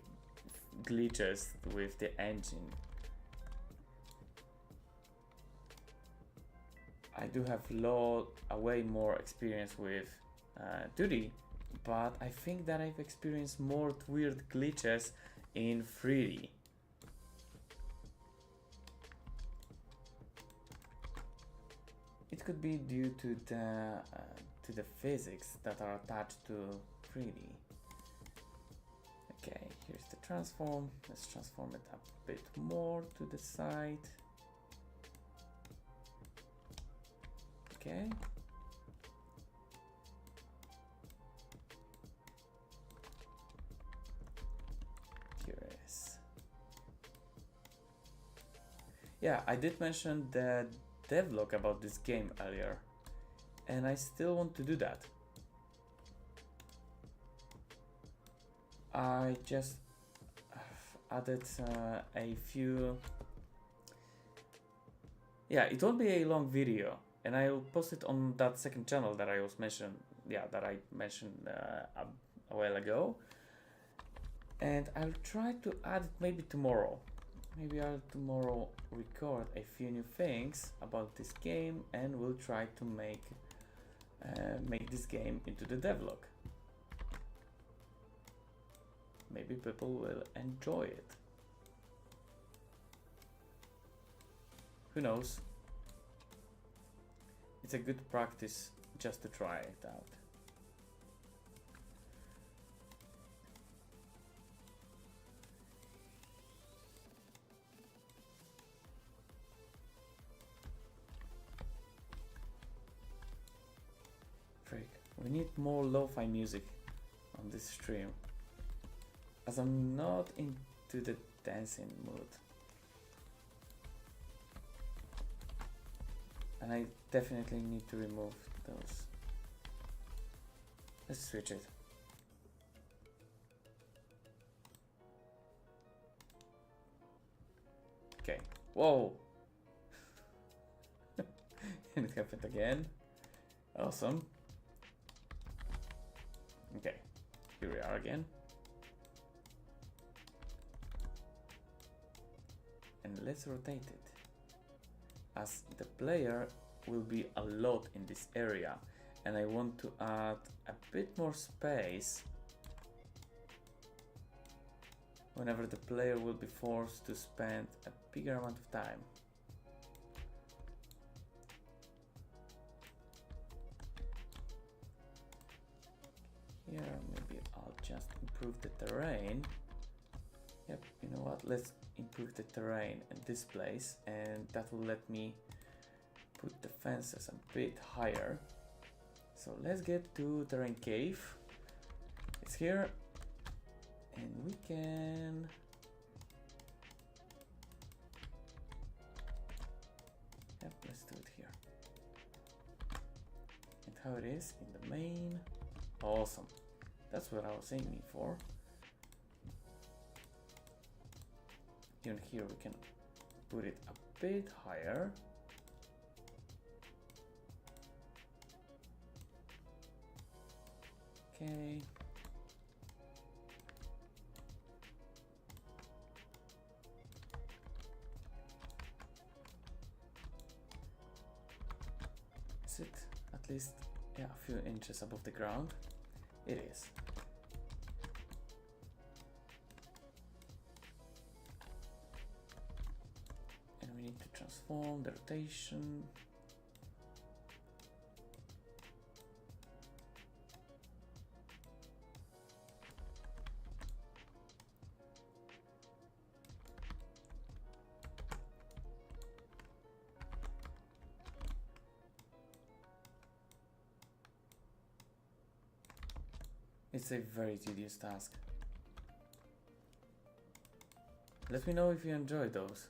glitches with the engine. I do have way more experience with 2D but I think that I've experienced more weird glitches in 3D. It could be due to the physics that are attached to 3D. Okay, here's the transform. Let's transform it a bit more to the side. Okay. Here it is. Yeah, I did mention the devlog about this game earlier, and I still want to do that. I just added a few. Yeah, it won't be a long video, and I'll post it on that second channel that I was mentioned. Yeah, that I mentioned a while ago. And I'll try to add it maybe tomorrow. Maybe I'll tomorrow record a few new things about this game, and we'll try to make this game into the devlog. Maybe people will enjoy it. Who knows? It's a good practice just to try it out. Frick, we need more lo-fi music on this stream, as I'm not into the dancing mood. And I definitely need to remove those. Let's switch it. Okay. Whoa! And it happened again. Awesome. Okay. Here we are again. And let's rotate it, as the player will be a lot in this area, and I want to add a bit more space whenever the player will be forced to spend a bigger amount of time. Here, maybe I'll just improve the terrain. Yep, you know what? Let's improve the terrain in this place, and that will let me put the fences a bit higher. So let's get to terrain cave. It's here, and we can let's do it here. And how it is in the main. Awesome. That's what I was aiming for. Even here we can put it a bit higher. Okay. Is it at least a few inches above the ground? It is. And we need to transform the rotation. It's a very tedious task. Let me know if you enjoy those.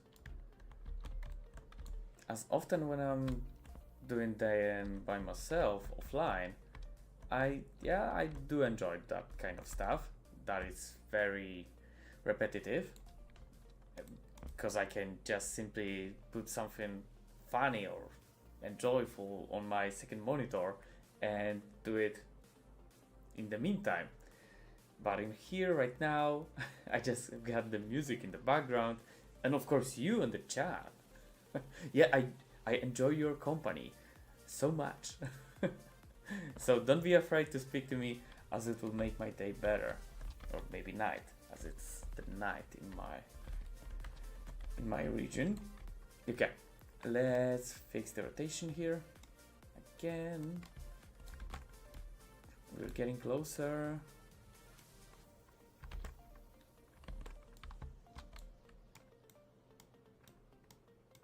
As often when I'm doing them by myself offline, I do enjoy that kind of stuff. That is very repetitive, because I can just simply put something funny or enjoyable on my second monitor and do it in the meantime. But in here right now, I just got the music in the background, and of course you in the chat. Yeah, I enjoy your company so much. So don't be afraid to speak to me. as it will make my day better, or maybe night, as it's the night in my region. Okay, let's fix the rotation here again. We're getting closer.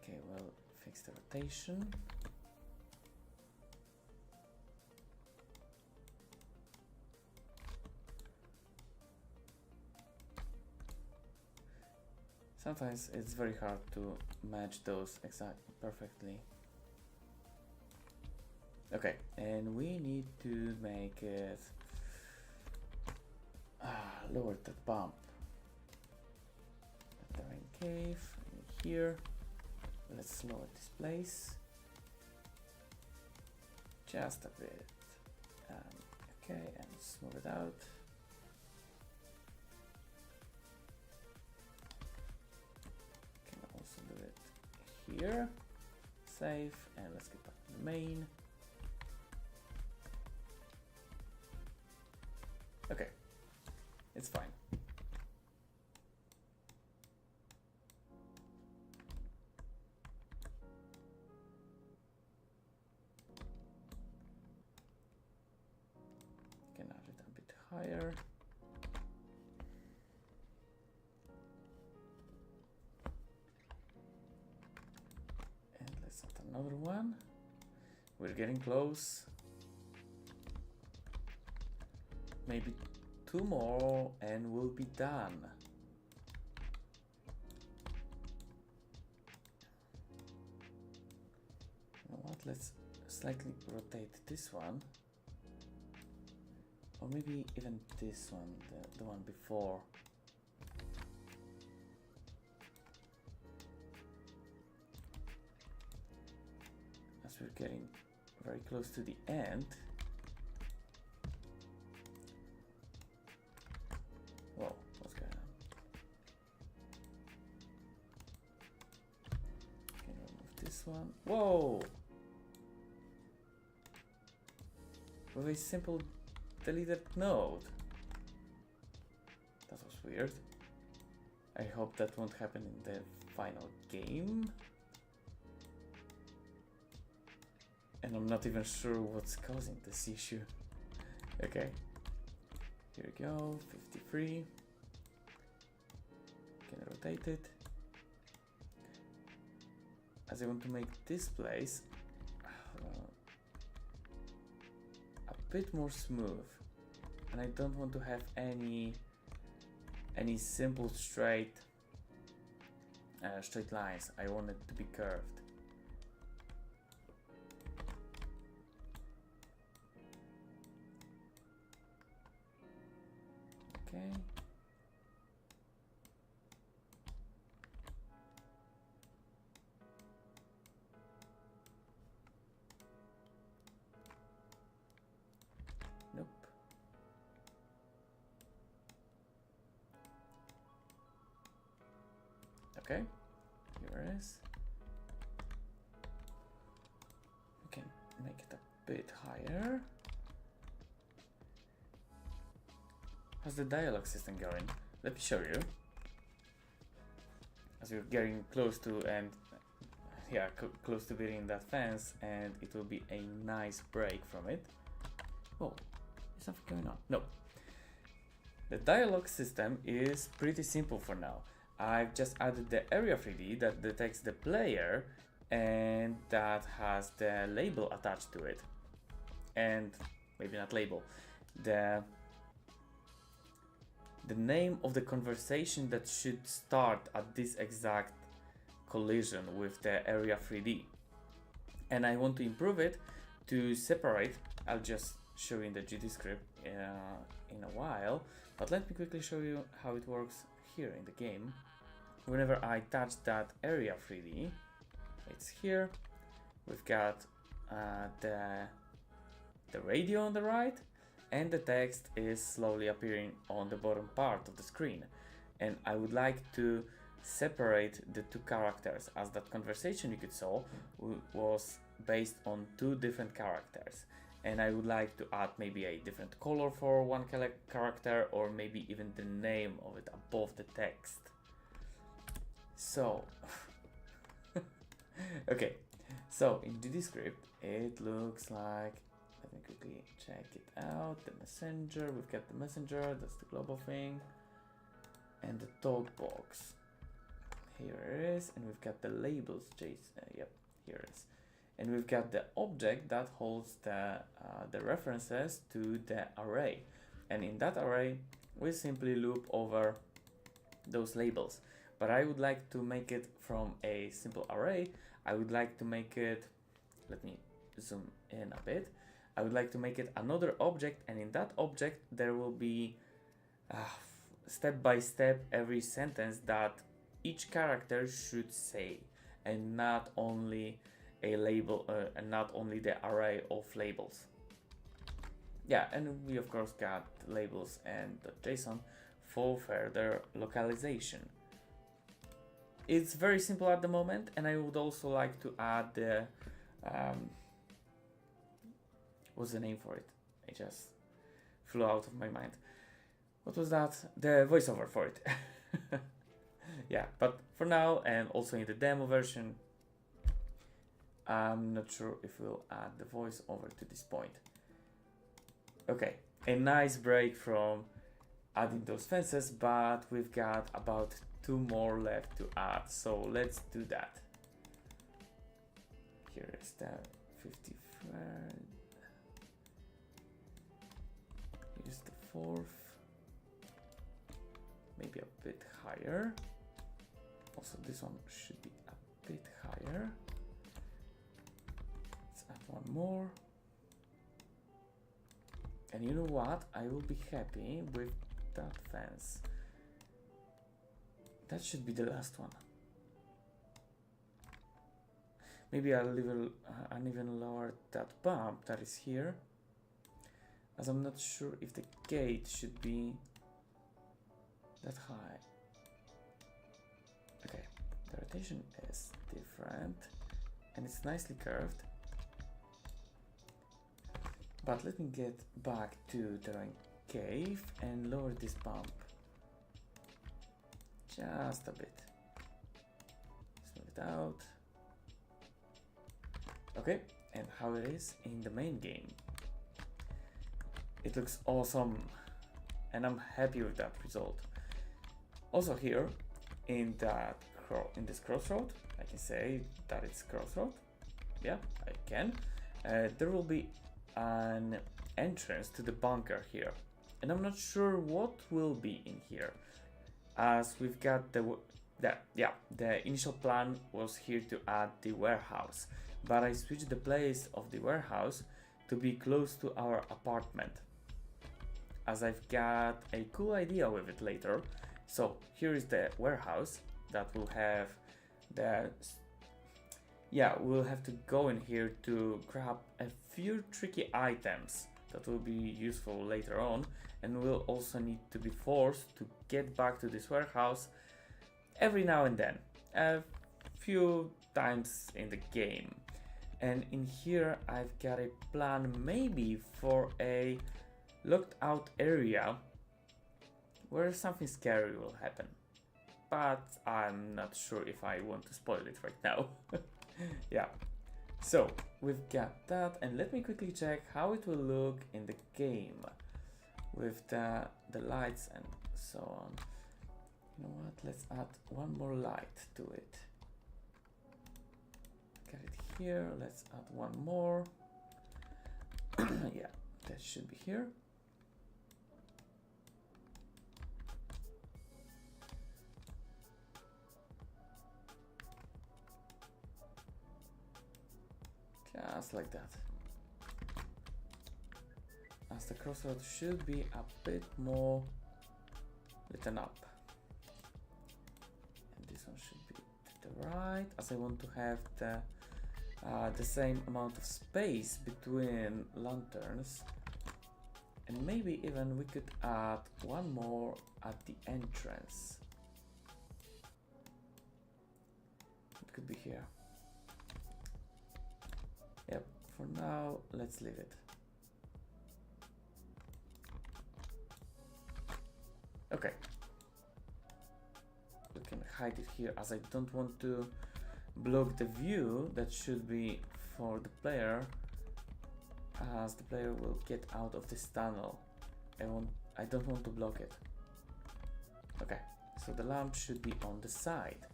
Okay, we'll fix the rotation. Sometimes it's very hard to match those exactly perfectly. Okay, and we need to make it lower the bump. The rain cave in here. Let's lower this place just a bit. Okay, and smooth it out. Can also do it here. Save, and let's get back to the main. Okay, it's fine. Can add it a bit higher. And let's add another one. We're getting close. Maybe 2 more and we'll be done. You know what? Let's slightly rotate this one. Or maybe even this one, the one before. As we're getting very close to the end. Whoa, what's going on? Can remove this one. Whoa! With a simple deleted node. That was weird. I hope that won't happen in the final game. And I'm not even sure what's causing this issue. Okay. Here we go, 53. Can rotate it. As I want to make this place a bit more smooth. And I don't want to have any simple straight lines. I want it to be curved. Okay. Nope. Okay, here it is. We can make it a bit higher. How's the dialogue system going? Let me show you. As we're getting close to close to beating that fence, and it will be a nice break from it. Oh, is something going on? No. The dialogue system is pretty simple for now. I've just added the area 3D that detects the player and that has the label attached to it. And maybe not label. The name of the conversation that should start at this exact collision with the area 3D. And I want to improve it to separate. I'll just show you in the GD script in a while, but let me quickly show you how it works here in the game. Whenever I touch that area 3D, it's here. We've got the radio on the right, and the text is slowly appearing on the bottom part of the screen. And I would like to separate the two characters, as that conversation you could saw was based on two different characters. and I would like to add maybe a different color for one character, or maybe even the name of it above the text. So, okay, so in the script it looks like, let me quickly check it out, the messenger, we've got the messenger, that's the global thing, and the talk box. Here it is, and we've got the labels, yep, here it is. And we've got the object that holds the references to the array. And in that array, we simply loop over those labels. But I would like to make it from a simple array. I would like to make it, let me zoom in a bit. I would like to make it another object, and in that object, there will be step by step every sentence that each character should say, and not only a label and not only the array of labels. Yeah, and we of course got labels and .json for further localization. It's very simple at the moment, and I would also like to add the what's the name for it? It just flew out of my mind. What was that? The voiceover for it. Yeah, but for now, and also in the demo version, I'm not sure if we'll add the voiceover to this point. Okay, a nice break from adding those fences, but we've got about 2 more left to add, so let's do that. Here is the 53rd. Here's the 4th. Maybe a bit higher. Also, this one should be a bit higher. Let's add one more. And you know what? I will be happy with that fence. That should be the last one. Maybe I'll even lower that bump that is here, as I'm not sure if the gate should be that high. Okay, the rotation is different and it's nicely curved. But let me get back to the cave and lower this bump just a bit. Smooth it out. Okay, and how it is in the main game. It looks awesome, and I'm happy with that result. Also here, in this crossroad, I can say that it's crossroad. Yeah, I can. There will be an entrance to the bunker here, and I'm not sure what will be in here, as we've got the initial plan was here to add the warehouse, but I switched the place of the warehouse to be close to our apartment, as I've got a cool idea with it later. So here is the warehouse that will have the, we'll have to go in here to grab a few tricky items that will be useful later on, and we'll also need to be forced to get back to this warehouse every now and then, a few times in the game. And in here I've got a plan maybe for a locked out area where something scary will happen, but I'm not sure if I want to spoil it right now. Yeah, so we've got that, and let me quickly check how it will look in the game with the lights and so on. You know what, let's add one more light to it. Got it here, let's add one more. Yeah, that should be here. Just like that. As the crossroad should be a bit more lit up. And this one should be to the right, as I want to have the same amount of space between lanterns. And maybe even we could add one more at the entrance. It could be here. Yep, for now, let's leave it. Okay. We can hide it here as I don't want to block the view that should be for the player, as the player will get out of this tunnel. I don't want to block it. Okay, so the lamp should be on the side.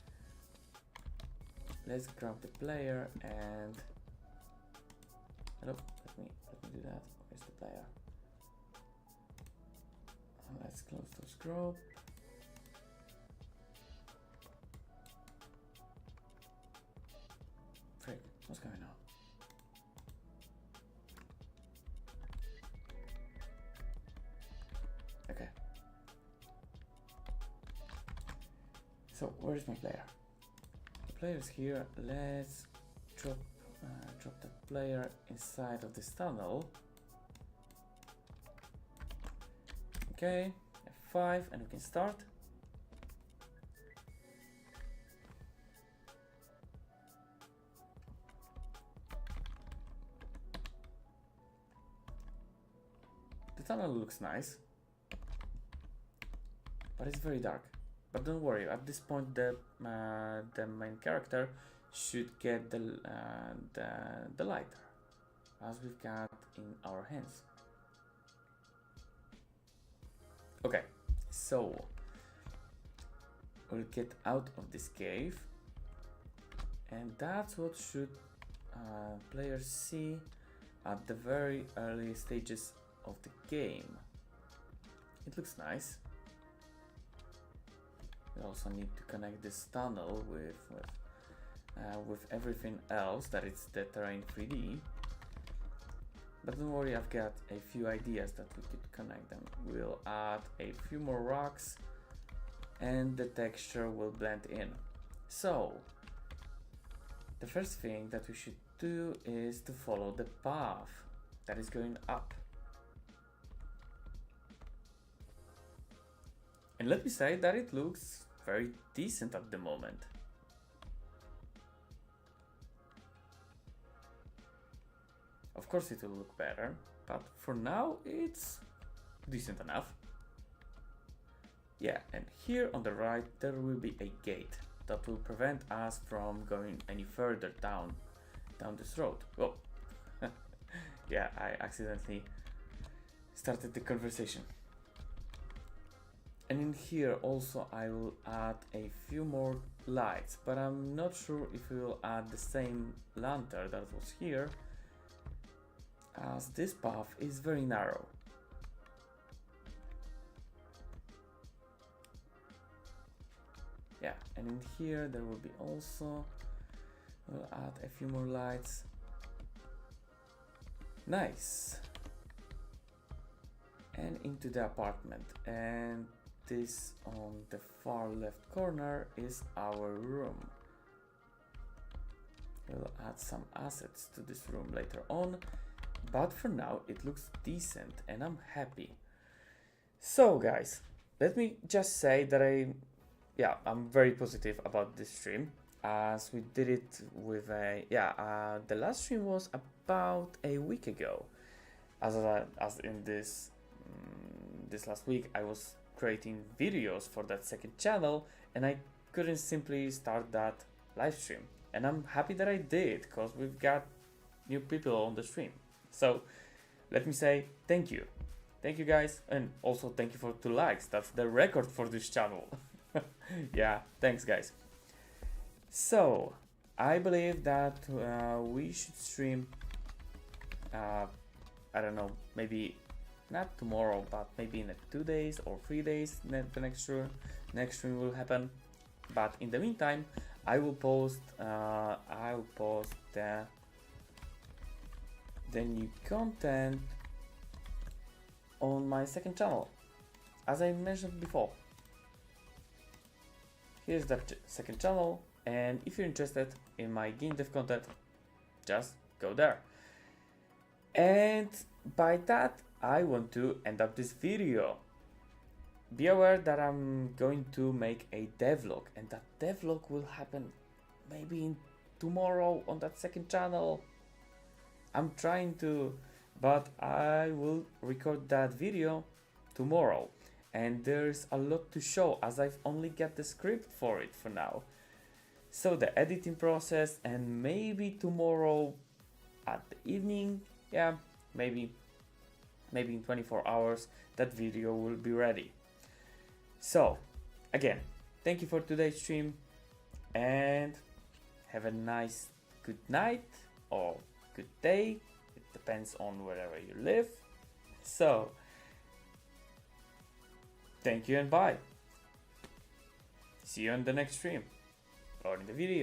Let's grab the player and hello, let me do that. Where's the player? Let's close those group. Frick, what's going on? Okay. So where's my player? The player is here. Let's drop the player inside of this tunnel. Okay, F5, and we can start. The tunnel looks nice, but it's very dark. But don't worry, at this point the main character should get the light, as we've got in our hands. Okay, so we'll get out of this cave, and that's what should players see at the very early stages of the game. It looks nice. We also need to connect this tunnel with everything else that it's the terrain 3D. But don't worry, I've got a few ideas that we could connect them. We'll add a few more rocks and the texture will blend in. So, the first thing that we should do is to follow the path that is going up. And let me say that it looks very decent at the moment. Of course it will look better, but for now it's decent enough. Yeah, and here on the right there will be a gate that will prevent us from going any further down this road. Oh, yeah, I accidentally started the conversation. And in here also I will add a few more lights, but I'm not sure if we will add the same lantern that was here, as this path is very narrow. Yeah, and in here there will be also, we'll add a few more lights. Nice. And into the apartment, and this on the far left corner is our room. We'll add some assets to this room later on, but for now it looks decent and I'm happy. So guys, let me just say that I'm very positive about this stream, as we did it with the last stream was about a week ago, as in this last week I was creating videos for that second channel and I couldn't simply start that live stream, and I'm happy that I did, because we've got new people on the stream. So let me say thank you guys, and also thank you for 2 likes. That's the record for this channel. Yeah, thanks guys. So I believe that we should stream I don't know, maybe not tomorrow, but maybe in 2 days or 3 days the next stream will happen. But in the meantime I will post the new content on my second channel, as I mentioned before. Here's the second channel, and if you're interested in my GameDev content, just go there. And by that I want to end up this video. Be aware that I'm going to make a devlog, and that devlog will happen maybe tomorrow on that second channel. I'm trying to, but I will record that video tomorrow. and there's a lot to show as I've only got the script for it for now. So the editing process, and maybe tomorrow at the evening, yeah, maybe in 24 hours that video will be ready. So again, thank you for today's stream, and have a nice good night or good day. It depends on wherever you live. So thank you and bye. See you on the next stream or in the video.